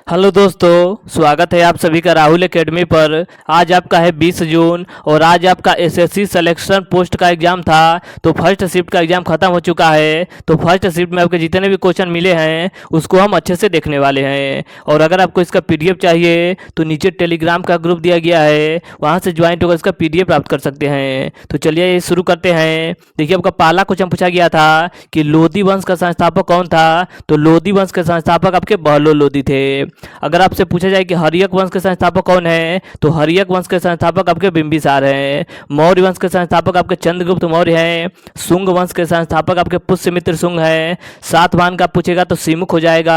Hello दोस्तों, स्वागत है आप सभी का राहुल एकेडमी पर। आज आपका है 20 जून और आज आपका एसएससी सिलेक्शन पोस्ट का एग्जाम था। तो फर्स्ट शिफ्ट का एग्जाम खत्म हो चुका है। तो फर्स्ट शिफ्ट में आपके जितने भी क्वेश्चन मिले हैं उसको हम अच्छे से देखने वाले हैं। और अगर आपको इसका पीडीएफ चाहिए तो नीचे टेलीग्राम का ग्रुप दिया गया है, वहाँ से ज्वाइन होकर इसका पीडीएफ प्राप्त कर सकते हैं। तो चलिए शुरू करते हैं। देखिए, आपका पहला क्वेश्चन पूछा गया था कि लोधी वंश का संस्थापक कौन था। तो लोधी वंश के संस्थापक आपके बहलोल लोधी थे। अगर आपसे पूछा जाए कि हर्यक वंश के संस्थापक कौन है, तो हर्यक वंश के संस्थापक आपके बिंबिसार हैं। मौर्य वंश के संस्थापक आपके चंद्रगुप्त मौर्य हैं। शुंग वंश के संस्थापक आपके पुष्यमित्र शुंग हैं। सातवाहन का पूछेगा तो सीमुख हो जाएगा।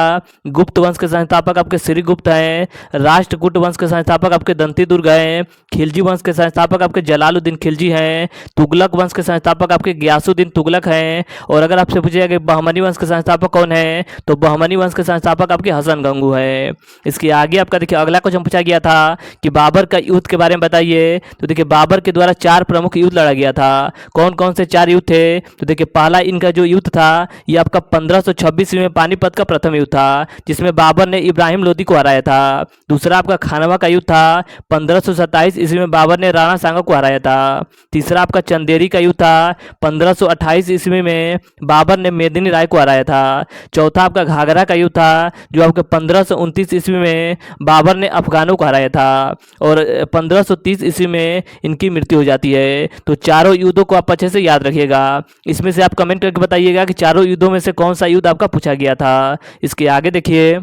गुप्त वंश के संस्थापक आपके श्रीगुप्त हैं। राष्ट्रकूट वंश के संस्थापक आपके दंती दुर्ग हैं। खिलजी वंश के संस्थापक आपके जलालुद्दीन खिलजी हैं। तुगलक वंश के संस्थापक आपके गयासुद्दीन तुगलक हैं। और अगर आपसे पूछा जाए कि बहमनी वंश के संस्थापक कौन है, तो बहमनी वंश के संस्थापक आपके हसन गंगू हैं। इसके आगे आपका देखिए अगला क्वेश्चन पूछा गया था कि बाबर का युद्ध के बारे में बताइए। तो देखिए, बाबर के द्वारा 4 प्रमुख युद्ध लड़ा गया था। कौन कौन से 4 युद्ध थे? तो देखिए, पहला इनका जो युद्ध था ये आपका 1526 में पानीपत का प्रथम युद्ध था, जिसमें बाबर ने इब्राहिम लोदी को हराया था। दूसरा आपका खानवा का युद्ध था, 1527 ईस्वी में बाबर ने राणा सांगा को हराया था। तीसरा आपका चंदेरी का युद्ध था, 1528 ईस्वी में बाबर ने मेदिनी राय को हराया था। चौथा आपका घाघरा का युद्ध था, जो आपके 1529 ईस्वी में बाबर ने अफगानों को हराया था। और 1530 ईस्वी में इनकी मृत्यु हो जाती है। तो चारों युद्धों को आप अच्छे से याद रखिएगा। इसमें से आप कमेंट करके बताइएगा कि चारों युद्धों में से कौन सा युद्ध आपका पूछा गया था। इसके आगे देखिए,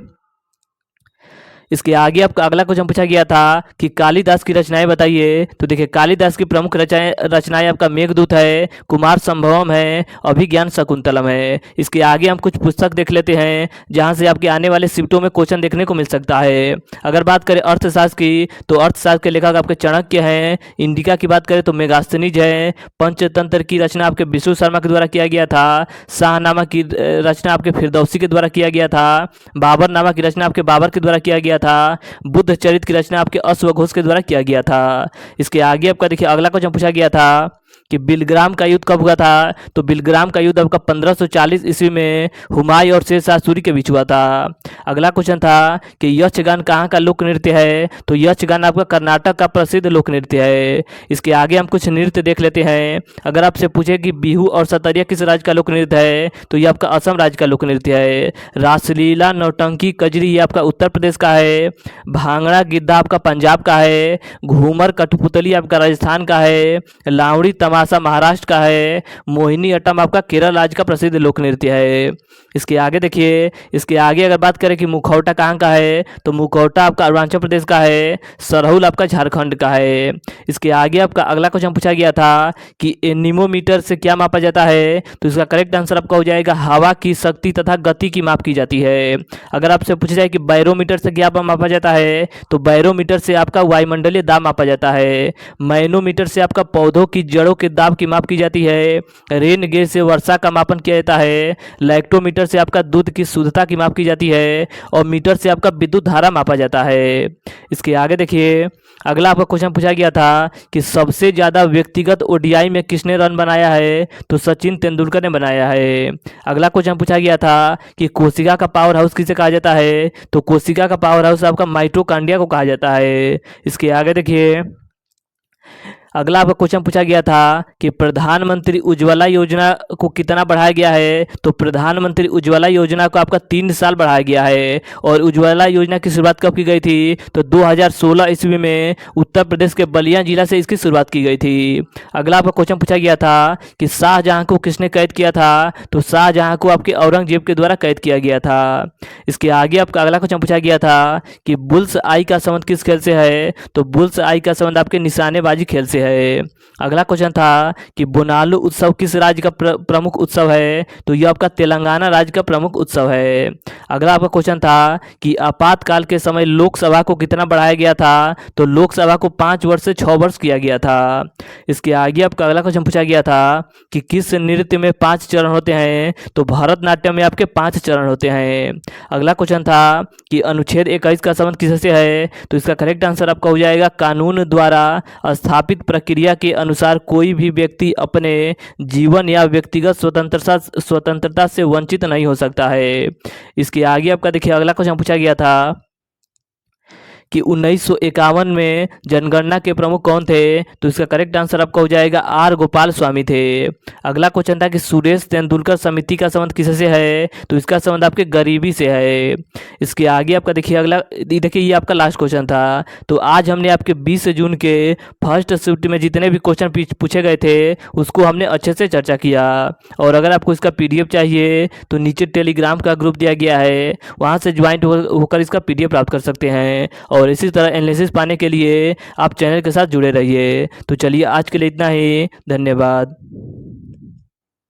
इसके आगे आपका अगला क्वेश्चन पूछा गया था कि कालिदास की रचनाएं बताइए। तो देखिए, कालिदास की प्रमुख रचनाएं आपका मेघदूत है, कुमार संभवम है, अभिज्ञान शकुंतलम है। इसके आगे हम कुछ पुस्तक देख लेते हैं जहां से आपके आने वाले शिफ्टों में क्वेश्चन देखने को मिल सकता है। अगर बात करें अर्थशास्त्र की, तो अर्थशास्त्र के लेखक आपके चाणक्य हैं। इंडिका की बात करें तो मेगास्थनीज है। पंचतंत्र की रचना आपके विष्णु शर्मा के द्वारा किया गया था। शाहनामा की रचना आपके फिरदौसी के द्वारा किया गया था। बाबरनामा की रचना आपके बाबर के द्वारा किया गया था। बुद्ध चरित की रचना आपके अश्वघोष के द्वारा किया गया था। इसके आगे आपका देखिए अगला क्वेश्चन पूछा गया था कि बिलग्राम का युद्ध कब हुआ था। तो बिलग्राम का युद्ध आपका 1540 ईस्वी में हुमायूं और शेरशाह सूरी के बीच हुआ था। अगला क्वेश्चन था कि यक्षगान कहाँ का लोक नृत्य है। तो यक्षगान आपका कर्नाटक का प्रसिद्ध लोक नृत्य है। इसके आगे हम कुछ नृत्य देख लेते हैं। अगर आपसे पूछे कि बिहू और सतरिया किस राज्य का लोक नृत्य है, तो ये आपका असम राज्य का लोक नृत्य है। रासलीला, नौटंकी, कजरी ये आपका उत्तर प्रदेश का है। भांगड़ा गिद्धा आपका पंजाब का है। घूमर कठपुतली आपका राजस्थान का है। लावड़ी तमाशा महाराष्ट्र का है। मोहिनी अट्टम आपका केरल राज्य का प्रसिद्ध लोक नृत्य है। इसके आगे देखिए, इसके आगे अगर बात करें कि मुखौटा कहाँ का है, तो मुखौटा आपका अरुणाचल प्रदेश का है। सरहुल आपका झारखंड का है। इसके आगे आपका अगला क्वेश्चन पूछा गया था कि एनीमोमीटर से क्या मापा जाता है। तो इसका करेक्ट आंसर आपका हो जाएगा हवा की शक्ति तथा गति की माप की जाती है। अगर आपसे पूछा जाए कि बैरोमीटर से क्या मापा जाता है, तो बैरोमीटर से आपका वायुमंडलीय दाब मापा जाता है। मैनोमीटर से आपका पौधों की जड़ों के दाब की माप की जाती है। रेन गेज से वर्षा का मापन किया जाता है। लैक्टोमीटर से आपका दूध की शुद्धता की माप की जाती है। और मीटर से आपका विद्युत धारा मापा जाता है। इसके आगे देखिए, अगला आपका क्वेश्चन पूछा गया था कि सबसे ज्यादा व्यक्तिगत ओडीआई में किसने रन बनाया है। तो सचिन तेंदुलकर ने बनाया है। अगला क्वेश्चन पूछा गया था कि कोशिका का पावर हाउस किसे कहा जाता है। तो कोशिका का पावर हाउस आपका माइटोकांड्रिया को कहा जाता है। इसके आगे देखिए, अगला आपका क्वेश्चन पूछा गया था कि प्रधानमंत्री उज्ज्वला योजना को कितना बढ़ाया गया है। तो प्रधानमंत्री उज्ज्वला योजना को आपका 3 साल बढ़ाया गया है। और उज्ज्वला योजना की शुरुआत कब की गई थी। तो 2016 ईस्वी में उत्तर प्रदेश के बलिया जिला से इसकी शुरुआत की गई थी। अगला आपका क्वेश्चन पूछा गया था कि शाहजहां को किसने कैद किया था। तो शाहजहां को आपके औरंगजेब के द्वारा कैद किया गया था। इसके आगे आपका अगला क्वेश्चन पूछा गया था कि बुल्स आई का संबंध किस खेल से है। तो बुल्स आई का संबंध आपके निशानेबाजी खेल से है। अगला क्वेश्चन था कि बोनालू उत्सव किस राज्य का प्रमुख उत्सव है। तो यह आपका तेलंगाना राज्य का प्रमुख उत्सव है। अगला आपका क्वेश्चन था कि आपातकाल के समय लोकसभा को कितना बढ़ाया गया था। तो लोकसभा को 5 वर्ष से 6 वर्ष किया गया था। इसके आगे आपका अगला क्वेश्चन पूछा गया था कि किस नृत्य में 5 चरण होते हैं। तो भरतनाट्यम में आपके 5 चरण होते हैं। अगला क्वेश्चन था कि अनुच्छेद 21 का संबंध किससे है। तो इसका करेक्ट आंसर आपका हो जाएगा कानून द्वारा स्थापित प्रक्रिया के अनुसार कोई भी व्यक्ति अपने जीवन या व्यक्तिगत स्वतंत्रता से वंचित नहीं हो सकता है। इसके आगे आपका देखिए अगला क्वेश्चन पूछा गया था कि 1951 में जनगणना के प्रमुख कौन थे? तो इसका करेक्ट आंसर आपका हो जाएगा आर गोपाल स्वामी थे। अगला क्वेश्चन था कि सुरेश तेंदुलकर समिति का संबंध किससे है? तो इसका संबंध आपके गरीबी से है। इसके आगे आपका देखिए अगला, देखिए ये आपका लास्ट क्वेश्चन था। तो आज हमने आपके 20 जून के फर्स्ट शिफ्ट में जितने भी क्वेश्चन पूछे गए थे उसको हमने अच्छे से चर्चा किया। और अगर आपको इसका पीडीएफ चाहिए तो नीचे टेलीग्राम का ग्रुप दिया गया है, वहाँ से ज्वाइंट होकर इसका पीडीएफ प्राप्त कर सकते हैं। और इसी तरह एनालिसिस पाने के लिए आप चैनल के साथ जुड़े रहिए। तो चलिए आज के लिए इतना ही, धन्यवाद।